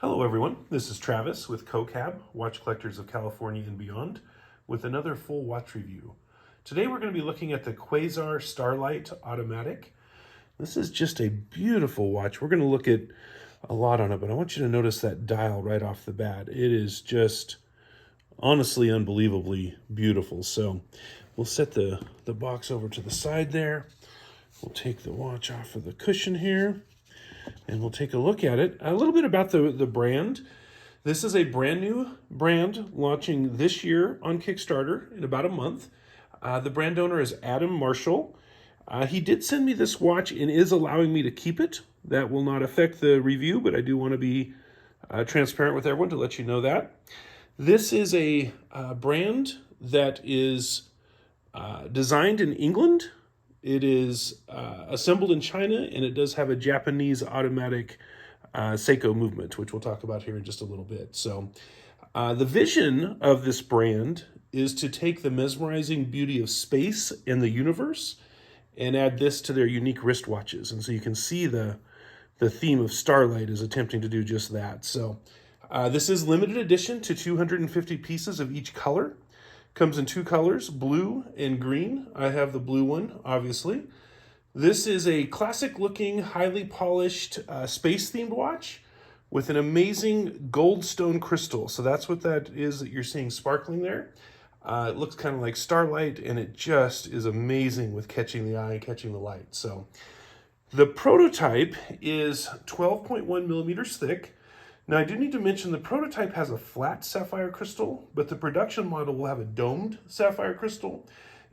Hello everyone, this is Travis with COCAB, Watch Collectors of California and Beyond, with another full watch review. Today we're going to be looking at the Quasar Starlight Automatic. This is just a beautiful watch. We're going to look at a lot on it, but I want you to notice that dial right off the bat. It is just honestly unbelievably beautiful. So we'll set the box over to the side there. We'll take the watch off of the cushion here. And we'll take a look at it. A little bit about the brand. This is a brand new brand launching this year on Kickstarter in about a month. The brand owner is Adam Marshall. He did send me this watch and is allowing me to keep it. That will not affect the review, but I do want to be transparent with everyone to let you know that. This is a brand that is designed in England. It is assembled in China, and it does have a Japanese automatic Seiko movement, which we'll talk about here in just a little bit. So the vision of this brand is to take the mesmerizing beauty of space and the universe and add this to their unique wristwatches. And so you can see the theme of Starlight is attempting to do just that. So this is limited edition to 250 pieces of each color. Comes in two colors, blue and green. I have the blue one, obviously. This is a classic looking, highly polished space-themed watch with an amazing Goldstone crystal. So that's what that is that you're seeing sparkling there. It looks kind of like Starlight, and it just is amazing with catching the eye and catching the light. So the prototype is 12.1 millimeters thick. Now, I do need to mention the prototype has a flat sapphire crystal, but the production model will have a domed sapphire crystal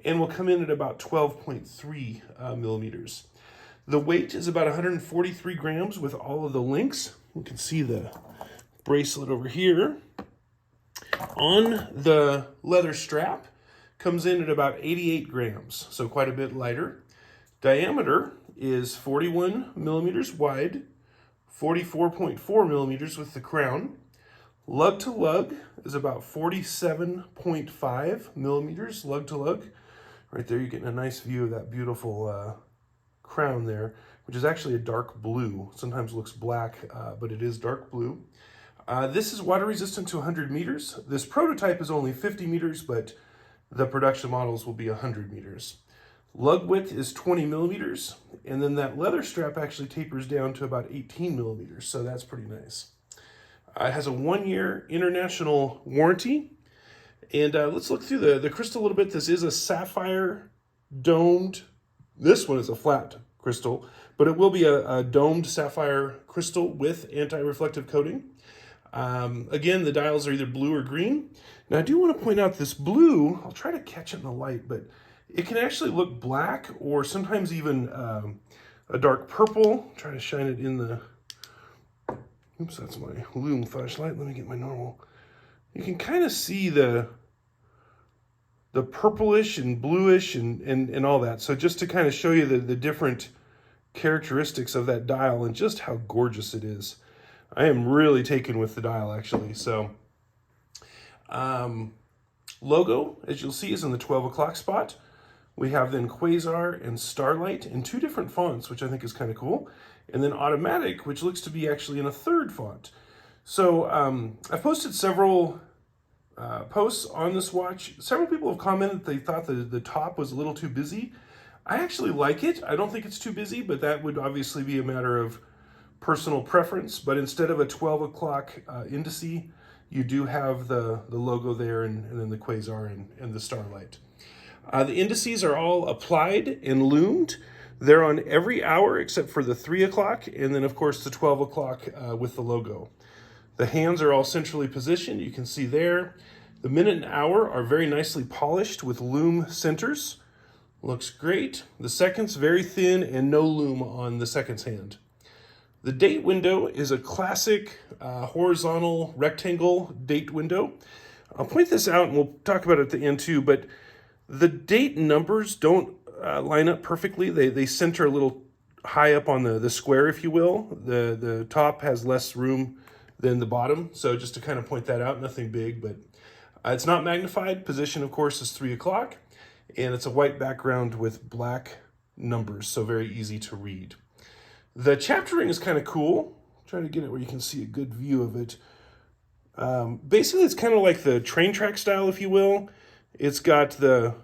and will come in at about 12.3 millimeters. The weight is about 143 grams with all of the links. You can see the bracelet over here. On the leather strap, comes in at about 88 grams, so quite a bit lighter. Diameter is 41 millimeters wide, 44.4 millimeters with the crown. Lug to lug is about 47.5 millimeters lug to lug. Right there, you're getting a nice view of that beautiful crown there, which is actually a dark blue. Sometimes looks black, but it is dark blue. This is water resistant to 100 meters. This prototype is only 50 meters, but the production models will be 100 meters. Lug width is 20 millimeters, and then that leather strap actually tapers down to about 18 millimeters, so that's pretty nice. It has a 1-year international warranty, and let's look through the crystal a little bit. This is a sapphire domed, this one is a flat crystal, but it will be a domed sapphire crystal with anti-reflective coating. Again, the dials are either blue or green. Now I do want to point out this blue, I'll try to catch it in the light, but it can actually look black or sometimes even a dark purple. Try to shine it in the, oops, that's my Lume flashlight. Let me get my normal. You can kind of see the purplish and bluish and all that. So just to kind of show you the different characteristics of that dial and just how gorgeous it is. I am really taken with the dial actually. So logo, as you'll see, is in the 12 o'clock spot. We have then Quasar and Starlight in two different fonts, which I think is kind of cool. And then Automatic, which looks to be actually in a third font. So I've posted several posts on this watch. Several people have commented they thought the top was a little too busy. I actually like it. I don't think it's too busy, but that would obviously be a matter of personal preference. But instead of a 12 o'clock indice, you do have the logo there and then the Quasar and the Starlight. The indices are all applied and loomed. They're on every hour except for the 3 o'clock and then of course the 12 o'clock with the logo. The hands are all centrally positioned. You can see there. The minute and hour are very nicely polished with loom centers. Looks great. The seconds very thin and no loom on the seconds hand. The date window is a classic horizontal rectangle date window. I'll point this out and we'll talk about it at the end too, but the date numbers don't line up perfectly. They center a little high up on the square, if you will. The top has less room than the bottom. So just to kind of point that out, nothing big, but it's not magnified. Position, of course, is 3 o'clock, and it's a white background with black numbers, so very easy to read. The chaptering is kind of cool. Try to get it where you can see a good view of it. Basically, it's kind of like the train track style, if you will. It's got the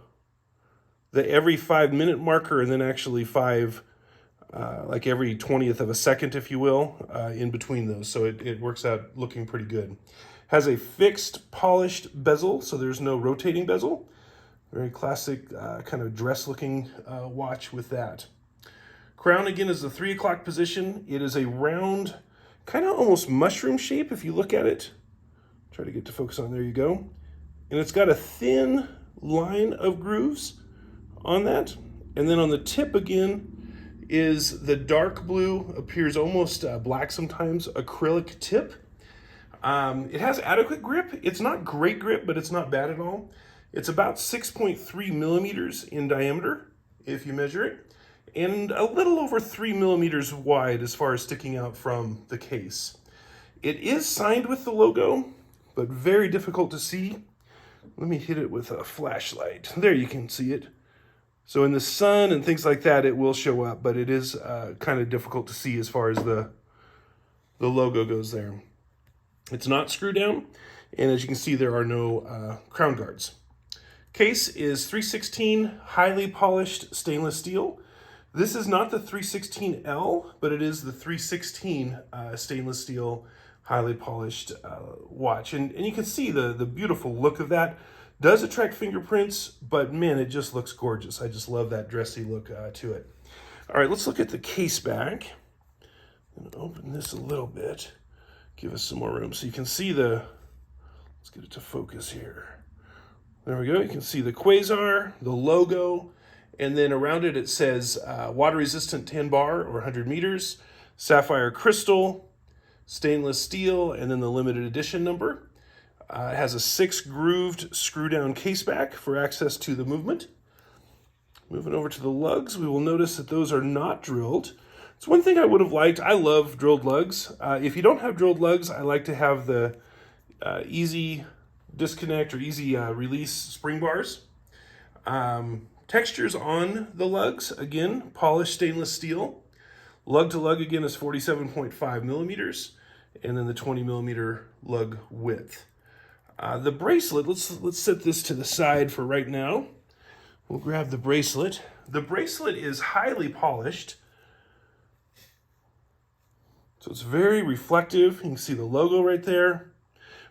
every 5-minute marker, and then actually like every 20th of a second, if you will, in between those. So it works out looking pretty good. Has a fixed polished bezel, so there's no rotating bezel. Very classic kind of dress looking watch with that. Crown again is the 3 o'clock position. It is a round, kind of almost mushroom shape if you look at it. Try to get to focus on, there you go. And it's got a thin line of grooves on that. And then on the tip again is the dark blue, appears almost black sometimes, acrylic tip. It has adequate grip. It's not great grip, but it's not bad at all. It's about 6.3 millimeters in diameter, if you measure it, and a little over 3 millimeters wide as far as sticking out from the case. It is signed with the logo, but very difficult to see. Let me hit it with a flashlight. There you can see it. So in the sun and things like that, it will show up, but it is kind of difficult to see as far as the logo goes there. It's not screw down, and as you can see, there are no crown guards. Case is 316 highly polished stainless steel. This is not the 316L, but it is the 316 stainless steel highly polished watch. And you can see the beautiful look of that. Does attract fingerprints, but man, it just looks gorgeous. I just love that dressy look to it. All right, let's look at the case back. I'm gonna open this a little bit, give us some more room. So you can see let's get it to focus here. There we go, you can see the Quasar, the logo, and then around it, it says water resistant 10 bar or 100 meters, sapphire crystal, stainless steel, and then the limited edition number. It has a 6-grooved screw-down case back for access to the movement. Moving over to the lugs, we will notice that those are not drilled. It's one thing I would have liked. I love drilled lugs. If you don't have drilled lugs, I like to have the easy disconnect or easy release spring bars. Textures on the lugs, again, polished stainless steel. Lug to lug again is 47.5 millimeters, and then the 20 millimeter lug width. The bracelet, let's set this to the side for right now. We'll grab the bracelet. The bracelet is highly polished, so it's very reflective. You can see the logo right there.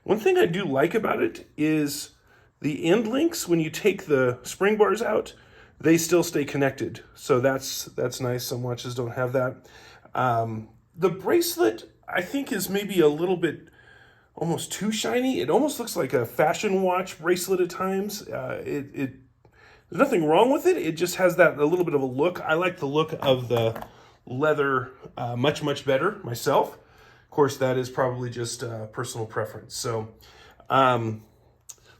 One thing I do like about it is the end links, when you take the spring bars out, they still stay connected. So that's nice. Some watches don't have that. The bracelet, I think, is maybe a little bit almost too shiny. It almost looks like a fashion watch bracelet at times. There's nothing wrong with it. It just has that a little bit of a look. I like the look of the leather much, much better myself. Of course, that is probably just personal preference. So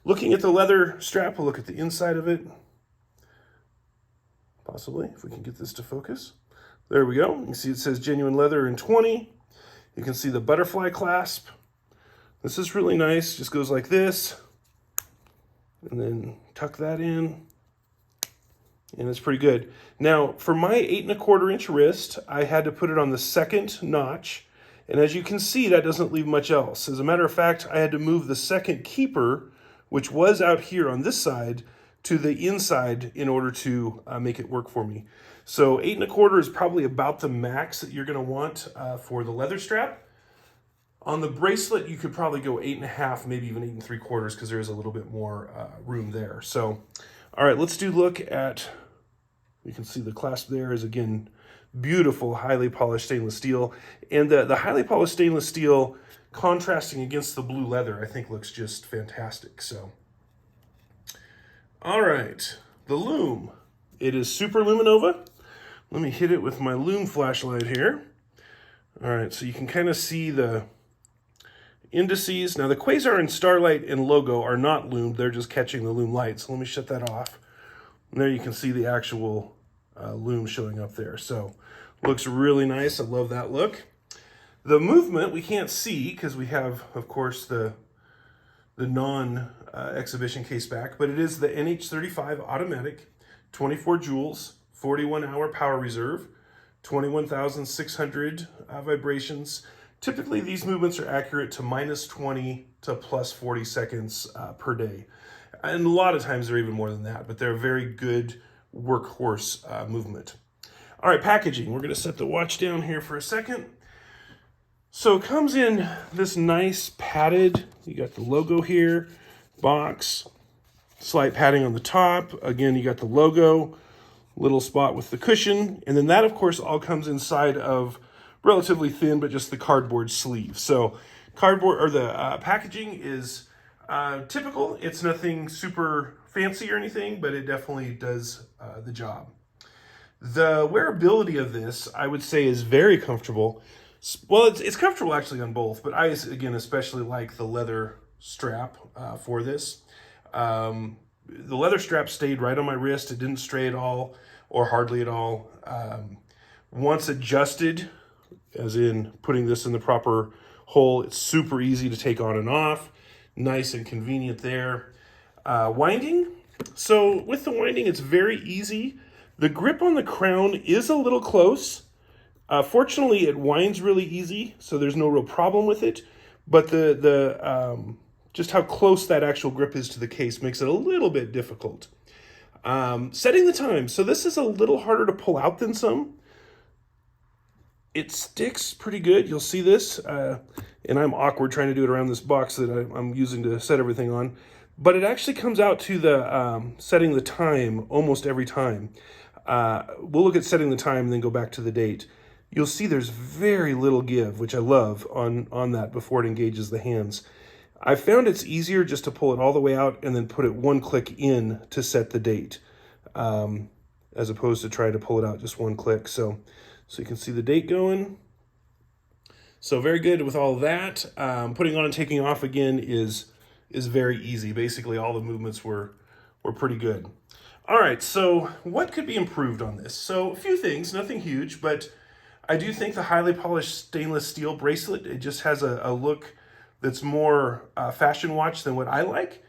looking at the leather strap, we'll look at the inside of it. Possibly, if we can get this to focus. There we go. You can see it says genuine leather in 20. You can see the butterfly clasp. This is really nice. Just goes like this. And then tuck that in. And it's pretty good. Now, for my 8 1/4 inch wrist, I had to put it on the second notch. And as you can see, that doesn't leave much else. As a matter of fact, I had to move the second keeper, which was out here on this side, to the inside in order to make it work for me. So 8 1/4 is probably about the max that you're gonna want for the leather strap. On the bracelet, you could probably go 8 1/2, maybe even 8 3/4, because there is a little bit more room there. So, all right, let's look at, you can see the clasp there is, again, beautiful, highly polished stainless steel. And the highly polished stainless steel contrasting against the blue leather, I think looks just fantastic. So, all right, the lume. It is Super Luminova. Let me hit it with my lume flashlight here. All right, so you can kind of see the indices. Now the Quasar and Starlight and logo are not lumed, they're just catching the lume light. So let me shut that off. And there you can see the actual lume showing up there. So looks really nice, I love that look. The movement we can't see because we have, of course, the non-exhibition case back, but it is the NH35 automatic, 24 joules, 41-hour power reserve, 21,600 vibrations, Typically, these movements are accurate to -20 to +40 seconds per day. And a lot of times they're even more than that, but they're a very good workhorse movement. All right, packaging. We're going to set the watch down here for a second. So it comes in this nice padded, you got the logo here, box, slight padding on the top. Again, you got the logo, little spot with the cushion, and then that, of course, all comes inside of relatively thin, but just the cardboard sleeve. So cardboard, or the packaging is typical. It's nothing super fancy or anything, but it definitely does the job. The wearability of this, I would say, is very comfortable. Well, it's comfortable actually on both, but I, again, especially like the leather strap for this. The leather strap stayed right on my wrist. It didn't stray at all, or hardly at all. Once adjusted, as in putting this in the proper hole, it's super easy to take on and off. Nice and convenient there. Winding. So with the winding, it's very easy. The grip on the crown is a little close. Fortunately, it winds really easy, so there's no real problem with it. But just how close that actual grip is to the case makes it a little bit difficult. Setting the time. So this is a little harder to pull out than some. It sticks pretty good. You'll see this. And I'm awkward trying to do it around this box that I'm using to set everything on. But it actually comes out to the setting the time almost every time. We'll look at setting the time and then go back to the date. You'll see there's very little give, which I love, on that before it engages the hands. I found it's easier just to pull it all the way out and then put it one click in to set the date, as opposed to try to pull it out just one click. So you can see the date going. So very good with all of that. Putting on and taking off again is very easy. Basically, all the movements were pretty good. All right, so what could be improved on this? So a few things, nothing huge, but I do think the highly polished stainless steel bracelet, it just has a look that's more fashion watch than what I like.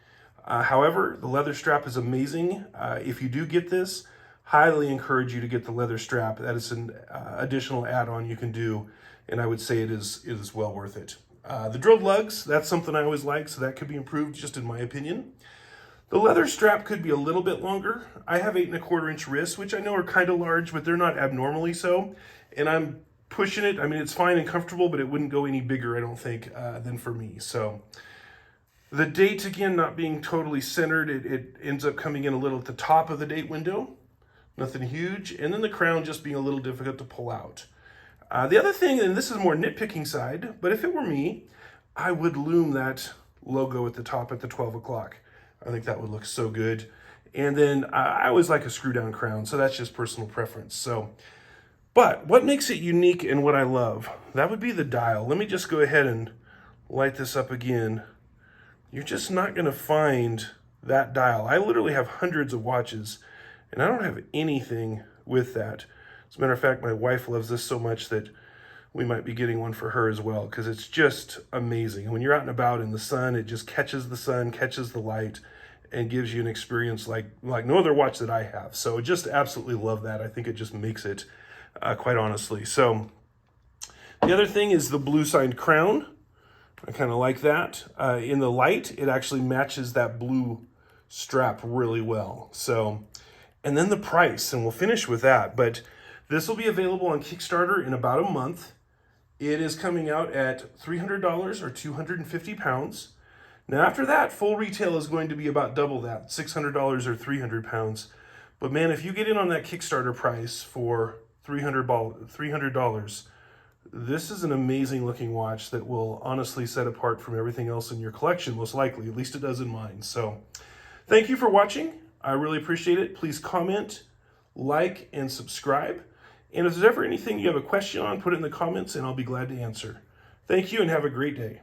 However, the leather strap is amazing. If you do get this, highly encourage you to get the leather strap. That is an additional add-on you can do, and I would say it is well worth it. The drilled lugs, that's something I always like, so that could be improved, just in my opinion. The leather strap could be a little bit longer. I have 8 1/4 inch wrists, which I know are kind of large, but they're not abnormally so. And I'm pushing it. I mean, it's fine and comfortable, but it wouldn't go any bigger, I don't think, than for me. So the date, again, not being totally centered, it ends up coming in a little at the top of the date window. Nothing huge. And then the crown just being a little difficult to pull out. The other thing, and this is more nitpicking side, but if it were me, I would loom that logo at the top at the 12 o'clock. I think that would look so good. And then I always like a screw down crown, so that's just personal preference. So, but what makes it unique and what I love, that would be the dial. Let me just go ahead and light this up again. You're just not gonna find that dial. I literally have hundreds of watches and I don't have anything with that. As a matter of fact, my wife loves this so much that we might be getting one for her as well, because it's just amazing. When you're out and about in the sun, it just catches the sun, catches the light, and gives you an experience like no other watch that I have. So just absolutely love that. I think it just makes it, quite honestly. So the other thing is the blue signed crown. I kind of like that. In the light, it actually matches that blue strap really well. So, and then the price, and we'll finish with that, but this will be available on Kickstarter in about a month. It is coming out at $300 or 250 pounds. Now after that, full retail is going to be about double that, $600 or 300 pounds. But man, if you get in on that Kickstarter price for $300, this is an amazing looking watch that will honestly set apart from everything else in your collection, most likely, at least it does in mine. So thank you for watching. I really appreciate it. Please comment, like, and subscribe. And if there's ever anything you have a question on, put it in the comments and I'll be glad to answer. Thank you and have a great day.